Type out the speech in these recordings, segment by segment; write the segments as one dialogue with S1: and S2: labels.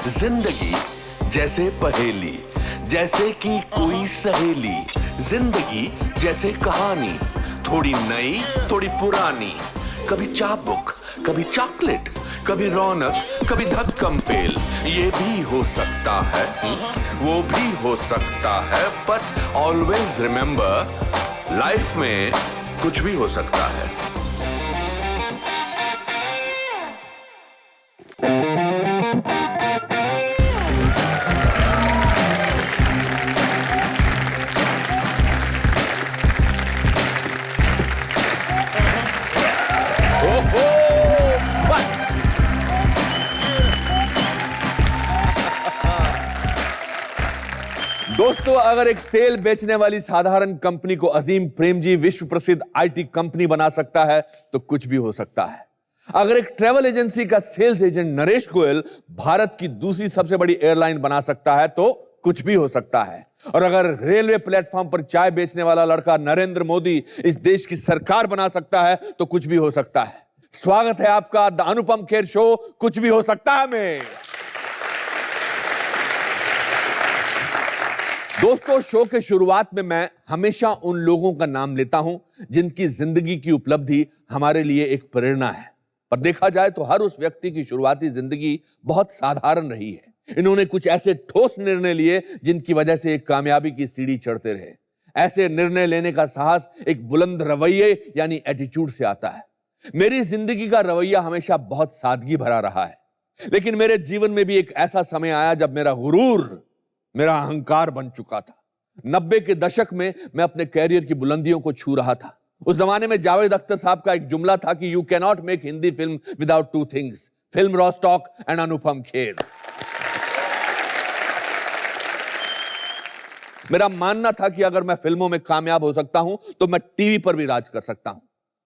S1: जिंदगी जैसे पहेली, जैसे कि कोई सहेली। जिंदगी जैसे कहानी, थोड़ी नई थोड़ी पुरानी। कभी चाबुक, कभी चॉकलेट, कभी रौनक, कभी धक्कम पेल। ये भी हो सकता है, वो भी हो सकता है, बट ऑलवेज रिमेंबर, लाइफ में कुछ भी हो सकता है।
S2: दोस्तों, अगर एक तेल बेचने वाली साधारण कंपनी को अजीम प्रेमजी विश्व प्रसिद्ध आईटी कंपनी बना सकता है तो कुछ भी हो सकता है। अगर एक ट्रैवल एजेंसी का सेल्स एजेंट नरेश गोयल भारत की दूसरी सबसे बड़ी एयरलाइन बना सकता है तो कुछ भी हो सकता है। और अगर रेलवे प्लेटफॉर्म पर चाय बेचने वाला लड़का नरेंद्र मोदी इस देश की सरकार बना सकता है तो कुछ भी हो सकता है। स्वागत है आपका द अनुपम खेर शो, कुछ भी हो सकता है में। दोस्तों, शो के शुरुआत में मैं हमेशा उन लोगों का नाम लेता हूं जिनकी जिंदगी की उपलब्धि हमारे लिए एक प्रेरणा है। पर देखा जाए तो हर उस व्यक्ति की शुरुआती जिंदगी बहुत साधारण रही है। इन्होंने कुछ ऐसे ठोस निर्णय लिए जिनकी वजह से एक कामयाबी की सीढ़ी चढ़ते रहे। ऐसे निर्णय लेने का साहस एक बुलंद रवैये यानी एटीट्यूड से आता है। मेरी जिंदगी का रवैया हमेशा बहुत सादगी भरा रहा है, लेकिन मेरे जीवन में भी एक ऐसा समय आया जब मेरा गुरूर, मेरा अहंकार बन चुका था। 90 के दशक में मैं अपने कैरियर की बुलंदियों को छू रहा था। उस जमाने में जावेद अख्तर साहब का एक जुमला था कि you can not make Hindi film without two things, film रॉस्टॉक एंड अनुपम खेर। मेरा मानना था कि अगर मैं फिल्मों में कामयाब हो सकता हूं तो मैं टीवी पर भी राज कर सकता हूं।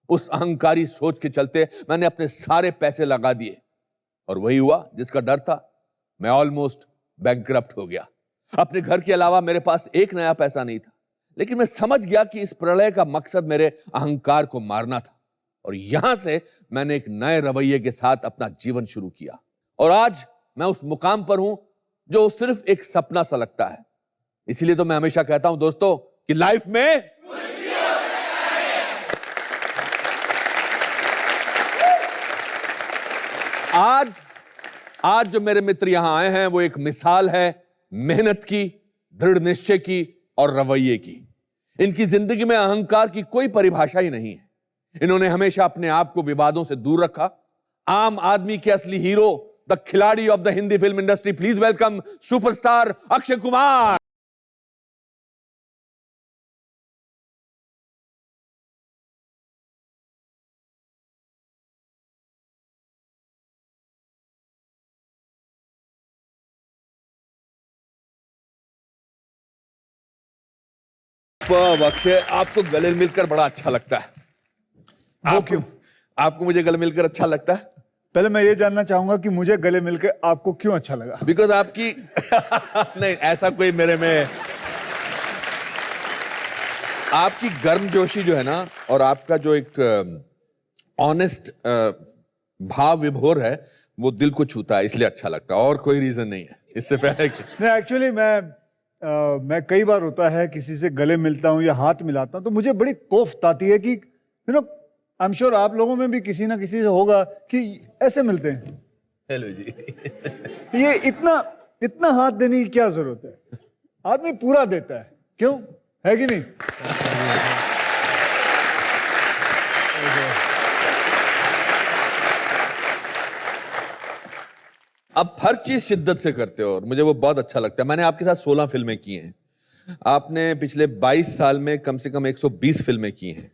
S2: उस अहंकारी सोच के चलते मैंने अपने सारे पैसे लगा दिए और वही हुआ जिसका डर था। मैं ऑलमोस्ट बैंकरप्ट हो गया। अपने घर के अलावा मेरे पास एक नया पैसा नहीं था, लेकिन मैं समझ गया कि इस प्रलय का मकसद मेरे अहंकार को मारना था। और यहां से मैंने एक नए रवैये के साथ अपना जीवन शुरू किया और आज मैं उस मुकाम पर हूं जो सिर्फ एक सपना सा लगता है। इसीलिए तो मैं हमेशा कहता हूं दोस्तों कि लाइफ में आज जो मेरे मित्र यहां आए हैं वो एक मिसाल है मेहनत की, दृढ़ निश्चय की और रवैये की। इनकी जिंदगी में अहंकार की कोई परिभाषा ही नहीं है। इन्होंने हमेशा अपने आप को विवादों से दूर रखा। आम आदमी के असली हीरो, द खिलाड़ी of the Hindi film industry, please welcome superstar Akshay Kumar. Akshay, आपको गले मिलकर बड़ा अच्छा लगता है। आपको मुझे गले मिलकर अच्छा लगता है?
S3: पहले मैं ये जानना चाहूंगा कि मुझे गले मिलकर आपको क्यों अच्छा लगा?
S2: बिकॉज आपकी नहीं, ऐसा कोई मेरे में आपकी गर्मजोशी जो है ना, और आपका जो एक ऑनेस्ट भाव विभोर है वो दिल को छूता है, इसलिए अच्छा लगता है। और कोई रीजन नहीं है इससे पहले कि
S3: नहीं, एक्चुअली मैं कई बार होता है किसी से गले मिलता हूँ या हाथ मिलाता हूँ तो मुझे बड़ी कोफ्त आती है कि आई एम श्योर आप लोगों में भी किसी ना किसी से होगा कि ऐसे मिलते हैं।
S2: हेलो जी।
S3: ये इतना हाथ देने की क्या जरूरत है? आदमी पूरा देता है, क्यों, है कि नहीं?
S2: आप हर चीज शिद्दत से करते हो और मुझे वो बहुत अच्छा लगता है। मैंने आपके साथ 16 फिल्में की हैं। आपने पिछले 22 साल में कम से कम 120 फिल्में की हैं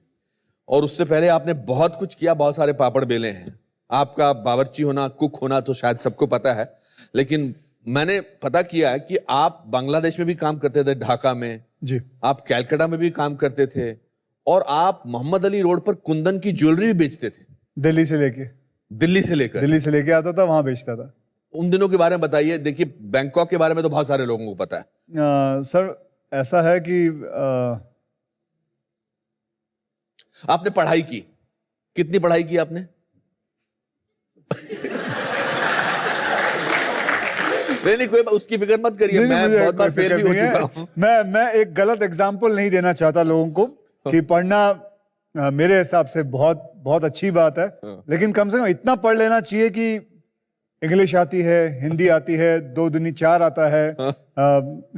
S2: और उससे पहले आपने बहुत कुछ किया, बहुत सारे पापड़ बेले हैं। आपका बावर्ची होना, कुक होना तो शायद सबको पता है, लेकिन मैंने पता किया है कि आप बांग्लादेश में भी काम करते थे, ढाका में
S3: जी।
S2: आप कैलकाटा में भी काम करते थे और आप मोहम्मद अली रोड पर कुंदन की ज्वेलरी भी बेचते थे।
S3: दिल्ली से लेके आता था, वहां बेचता था।
S2: उन दिनों के बारे में बताइए। देखिए, बैंकॉक के बारे में तो बहुत सारे लोगों को पता है।
S3: सर, ऐसा है कि
S2: आपने पढ़ाई की, कितनी पढ़ाई की आपने? नहीं कोई उसकी फिक्र मत करिए,
S3: नहीं,
S2: मैं
S3: मुझे
S2: बहुत बार
S3: कोई
S2: फेल भी हो
S3: फिक्र नहीं
S2: चुका
S3: है।
S2: हूँ।
S3: मैं एक गलत एग्जाम्पल नहीं देना चाहता लोगों को कि पढ़ना मेरे हिसाब से बहुत बहुत अच्छी बात है, लेकिन कम से कम इतना पढ़ लेना चाहिए कि इंग्लिश आती है, हिंदी आती है, 2 दूनी 4 आता है,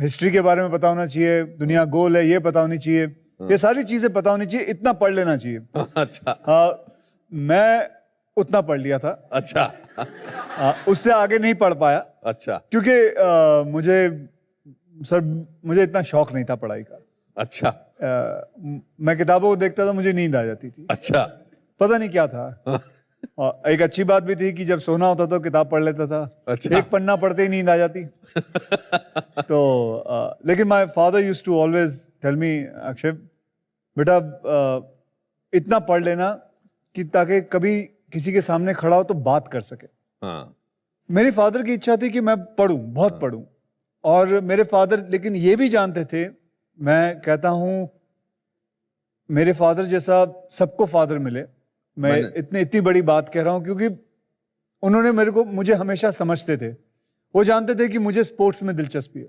S3: हिस्ट्री के बारे में पता होना चाहिए, दुनिया गोल है ये पता होनी चाहिए, ये सारी चीजें पता होनी चाहिए, इतना पढ़ लेना चाहिए।
S2: अच्छा
S3: मैं उतना पढ़ लिया था,
S2: अच्छा
S3: उससे आगे नहीं पढ़ पाया
S2: अच्छा
S3: क्योंकि मुझे इतना शौक नहीं था पढ़ाई का।
S2: अच्छा
S3: मैं किताबों को देखता था, मुझे नींद आ जाती थी,
S2: अच्छा
S3: पता नहीं क्या था। और एक अच्छी बात भी थी कि जब सोना होता तो किताब पढ़ लेता था,
S2: अच्छा।
S3: एक पन्ना पढ़ते ही नींद आ जाती। तो लेकिन my father used to always tell me, Akshay बेटा इतना पढ़ लेना कि ताकि कभी किसी के सामने खड़ा हो तो बात कर सके।
S2: हाँ
S3: मेरी फादर की इच्छा थी कि मैं पढ़ूं, बहुत पढ़ूं, और मेरे फादर लेकिन ये भी जानते थे, मैं कहता हूं मेरे फादर जैसा सबको फादर मिले, मैं इतनी बड़ी बात कह रहा हूं क्योंकि उन्होंने मुझे हमेशा समझते थे, वो जानते थे कि मुझे स्पोर्ट्स में दिलचस्पी है।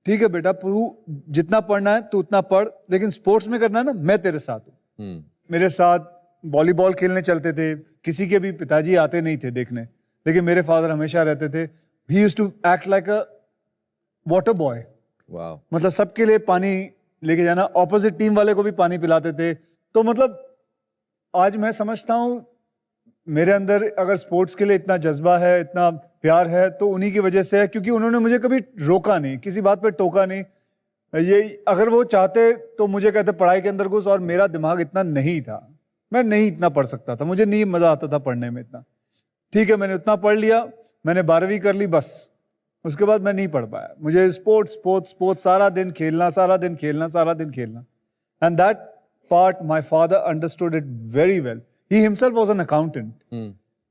S3: ठीक है बेटा, तू जितना पढ़ना है तू उतना पढ़, लेकिन स्पोर्ट्स में करना है ना, मैं तेरे साथ हूं। मेरे साथ वॉलीबॉल खेलने चलते थे, किसी के भी पिताजी आते नहीं थे देखने, लेकिन मेरे फादर हमेशा रहते थे। He used to act like a water boy, मतलब सबके लिए पानी लेके जाना, ऑपोजिट टीम वाले को भी पानी पिलाते थे। तो मतलब आज मैं समझता हूं मेरे अंदर अगर स्पोर्ट्स के लिए इतना जज्बा है, इतना प्यार है, तो उन्हीं की वजह से है, क्योंकि उन्होंने मुझे कभी रोका नहीं, किसी बात पे टोका नहीं। ये अगर वो चाहते तो मुझे कहते पढ़ाई के अंदर घुस, और मेरा दिमाग इतना नहीं था, मैं नहीं इतना पढ़ सकता था, मुझे नहीं मजा आता था पढ़ने में इतना। ठीक है, मैंने उतना पढ़ लिया, मैंने 12वीं कर ली, बस उसके बाद मैं नहीं पढ़ पाया। मुझे स्पोर्ट्स स्पोर्ट्स स्पोर्ट्स, सारा दिन खेलना, सारा दिन खेलना, सारा दिन खेलना। And that part my father understood it very well. He himself was an accountant,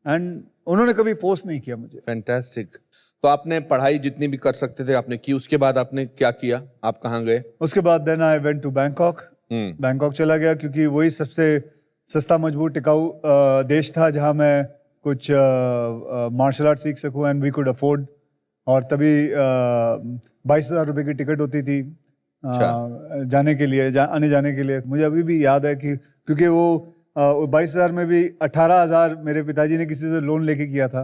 S3: and उन्होंने कभी फोर्स नहीं किया मुझे।
S2: फैंटास्टिक। तो आपने पढ़ाई जितनी भी कर सकते थे आपने की, उसके बाद आपने क्या किया, आप कहाँ गए?
S3: उसके बाद then I went to Bangkok. Bangkok चला गया क्योंकि वही सबसे सस्ता मजबूत टिकाऊ देश था जहां मैं कुछ मार्शल आर्ट सीख सकूं, एंड वी कुड अफोर्ड। और तभी 22,000 रुपये की टिकट होती थी जाने के लिए, आने जाने के लिए। मुझे अभी भी याद है कि क्योंकि वो 22,000 में भी 18,000 मेरे पिताजी ने किसी से लोन लेके किया था,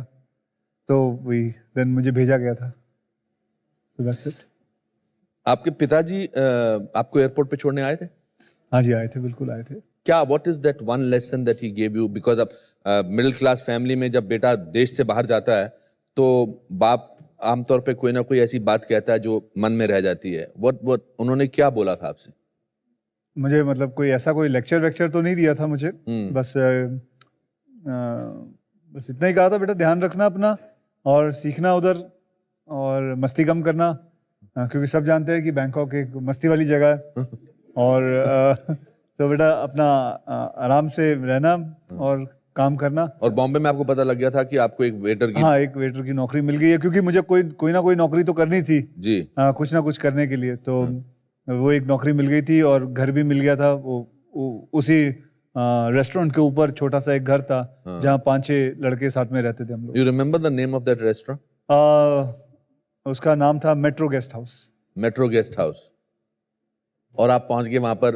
S3: तो वही देन मुझे भेजा गया था। So that's it.
S2: आपके पिताजी आपको एयरपोर्ट पे छोड़ने आए थे?
S3: हाँ जी, आए थे, बिल्कुल आए थे।
S2: क्या what is that one lesson that he gave you? Because अब मिडिल क्लास फैमिली में जब बेटा देश से बाहर जाता है तो बाप आमतौर पे कोई ना कोई ऐसी बात कहता है जो मन में रह जाती है। व्हाट उन्होंने क्या बोला था आपसे?
S3: मुझे मतलब कोई ऐसा कोई लेक्चर वेक्चर तो नहीं दिया था मुझे, बस बस इतना ही कहा था, बेटा ध्यान रखना अपना और सीखना उधर, और मस्ती कम करना, क्योंकि सब जानते हैं कि बैंकॉक एक मस्ती वाली जगह है। और तो बेटा अपना आराम से रहना और काम करना। और
S2: बॉम्बे में आपको पता लग गया था कि आपको एक वेटर की?
S3: हाँ, एक वेटर की नौकरी मिल गई है, क्योंकि मुझे कोई ना कोई नौकरी तो करनी थी
S2: जी,
S3: कुछ ना कुछ करने के लिए। तो वो एक नौकरी मिल गई थी और घर भी मिल गया था। वो उसी रेस्टोरेंट के ऊपर छोटा सा एक घर था जहाँ 5-6 लड़के साथ में रहते थे हम लोग।
S2: You remember the name of that restaurant?
S3: उसका नाम था metro guest house.
S2: Metro guest house. और आप पहुंच गए वहां पर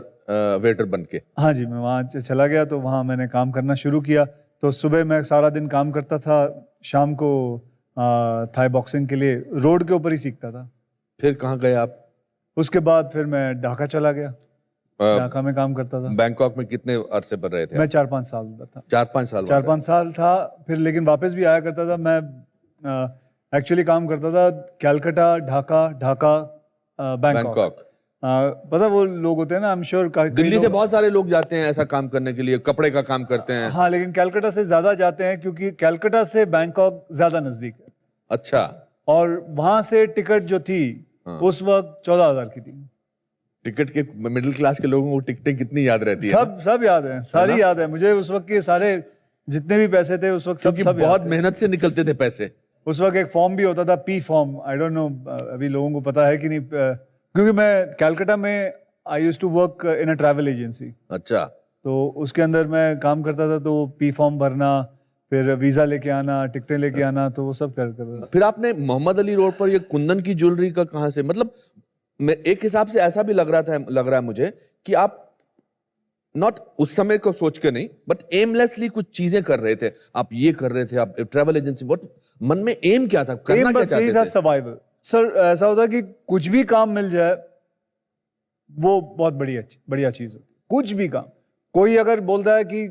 S2: वेटर बन के?
S3: हाँ जी, मैं वहाँ चला गया, तो वहाँ मैंने काम करना शुरू किया। तो सुबह मैं सारा दिन काम करता था, शाम को थाई बॉक्सिंग के लिए रोड के ऊपर ही सीखता था।
S2: फिर कहाँ गए आप?
S3: उसके बाद फिर मैं ढाका चला गया, ढाका में काम करता था।
S2: बैंकॉक में कितने अरसे पर रहे थे?
S3: मैं 4-5 साल उधर था।
S2: 4-5 साल?
S3: 4-5 साल था, फिर लेकिन वापस भी आया करता था। मैं एक्चुअली काम करता था कैलकाटा, ढाका, बैंकॉक। पता वो लोग होते हैं ना, आई एम श्योर
S2: दिल्ली से बहुत सारे लोग जाते हैं ऐसा काम करने के लिए, कपड़े का काम करते हैं।
S3: हाँ, लेकिन कैलकाटा से ज्यादा जाते हैं क्योंकि कैलकाटा से बैंकॉक ज्यादा नजदीक है।
S2: अच्छा।
S3: और वहां से टिकट जो थी उस वक्त 14,000 की थी।
S2: टिकट के मिडिल क्लास के लोगों को टिकटें कितनी याद रहती है?
S3: सब याद है, सारी याद है मुझे। उस वक्त के सारे जितने भी पैसे थे उस वक्त सब
S2: बहुत मेहनत से निकलते थे पैसे।
S3: उस वक्त एक फॉर्म भी होता था, P form. I don't know अभी लोगों को पता है कि नहीं, क्योंकि मैं कैलकाटा में I used to work in a travel agency.
S2: अच्छा।
S3: तो उसके अंदर मैं काम करता था, तो पी फॉर्म भरना, फिर वीजा लेके आना, टिकटें लेके आना, तो वो सब कर
S2: फिर आपने मोहम्मद अली रोड पर ये कुंदन की ज्वेलरी का कहाँ से, मतलब मैं एक हिसाब से ऐसा भी लग रहा है मुझे कि आप नॉट उस समय को सोच के नहीं बट एमलेसली कुछ चीजें कर रहे थे, आप ये कर रहे थे, आप ट्रैवल एजेंसी, बहुत मन में एम क्या था, करना
S3: एम
S2: क्या
S3: बस यही था,
S2: चाहते थे?
S3: सर्वाइवल। सर ऐसा होता है कि कुछ भी काम मिल जाए वो बहुत बढ़िया चीज होती है। कुछ भी काम, कोई अगर बोलता है कि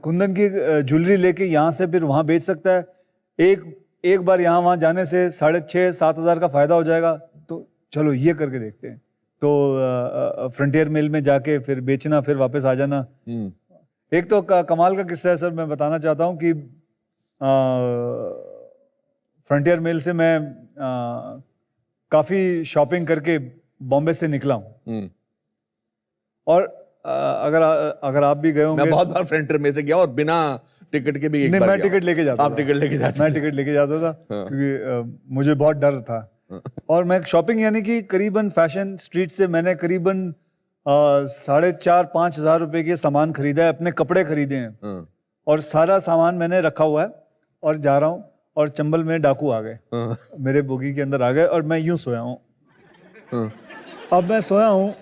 S3: कुंदन की ज्वेलरी लेके यहाँ से फिर वहां बेच सकता है, एक बार यहाँ वहां जाने से 6,500-7 हज़ार का फायदा हो जाएगा, तो चलो ये करके देखते हैं। तो फ्रंटियर मिल में जाके फिर बेचना, फिर वापस आ जाना। एक तो कमाल का किस्सा है सर, मैं बताना चाहता हूँ कि फ्रंटियर मिल से मैं काफी शॉपिंग करके बॉम्बे से निकला हूँ। और अगर आप भी गए होंगे,
S2: मैं बहुत बार फ्रंटियर में से गया और बिना टिकट के भी एक
S3: नहीं,
S2: बार
S3: मैं
S2: गया
S3: टिकट लेके जाता
S2: आप
S3: था।
S2: टिकट लेके जाते
S3: मैं टिकट लेके जाता था क्योंकि मुझे बहुत डर था। और मैं शॉपिंग यानी कि करीबन फैशन स्ट्रीट से मैंने करीबन 4,500-5 हज़ार रुपए के सामान खरीदा है, अपने कपड़े खरीदे हैं और सारा सामान मैंने रखा हुआ है और जा रहा हूँ और चंबल में डाकू आ गए, मेरे बोगी के अंदर आ गए और मैं यूं सोया हूँ। अब मैं सोया हूँ,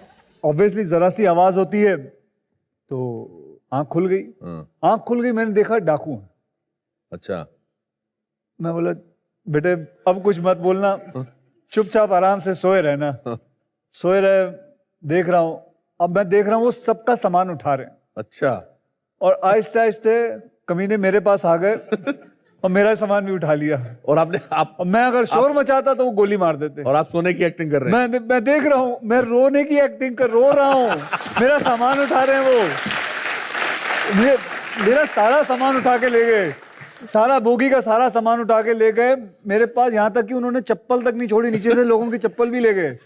S3: ऑब्वियसली जरा सी आवाज होती है तो आंख खुल गई, मैंने देखा डाकू है।
S2: अच्छा,
S3: मैं बोला बेटे अब कुछ मत बोलना, चुपचाप आराम से सोए रहना। सोए रहे, देख रहा हूँ, अब मैं देख रहा हूँ वो सबका सामान उठा रहे हैं।
S2: अच्छा,
S3: और आहिस्ते आहिस्ते कमीने मेरे पास आ गए और मेरा सामान भी उठा लिया।
S2: और आप
S3: और मैं अगर शोर मचाता तो वो गोली मार देते।
S2: और आप सोने की एक्टिंग कर रहे हैं?
S3: मैं देख रहा हूँ, मैं रोने की एक्टिंग कर रो रहा हूँ, मेरा सामान उठा रहे हैं वो। मेरा सारा सामान उठा के ले गए, सारा बोगी का सारा सामान उठा के ले गए मेरे पास, यहाँ तक कि उन्होंने चप्पल तक नहीं छोड़ी, नीचे से लोगों की चप्पल भी ले गए,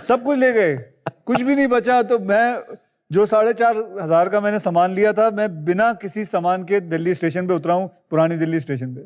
S3: सब कुछ ले गए, कुछ भी नहीं बचा। तो मैं जो 4,500 हज़ार का मैंने सामान लिया था, मैं बिना किसी सामान के दिल्ली स्टेशन पे उतरा हूँ, पुरानी दिल्ली स्टेशन पे।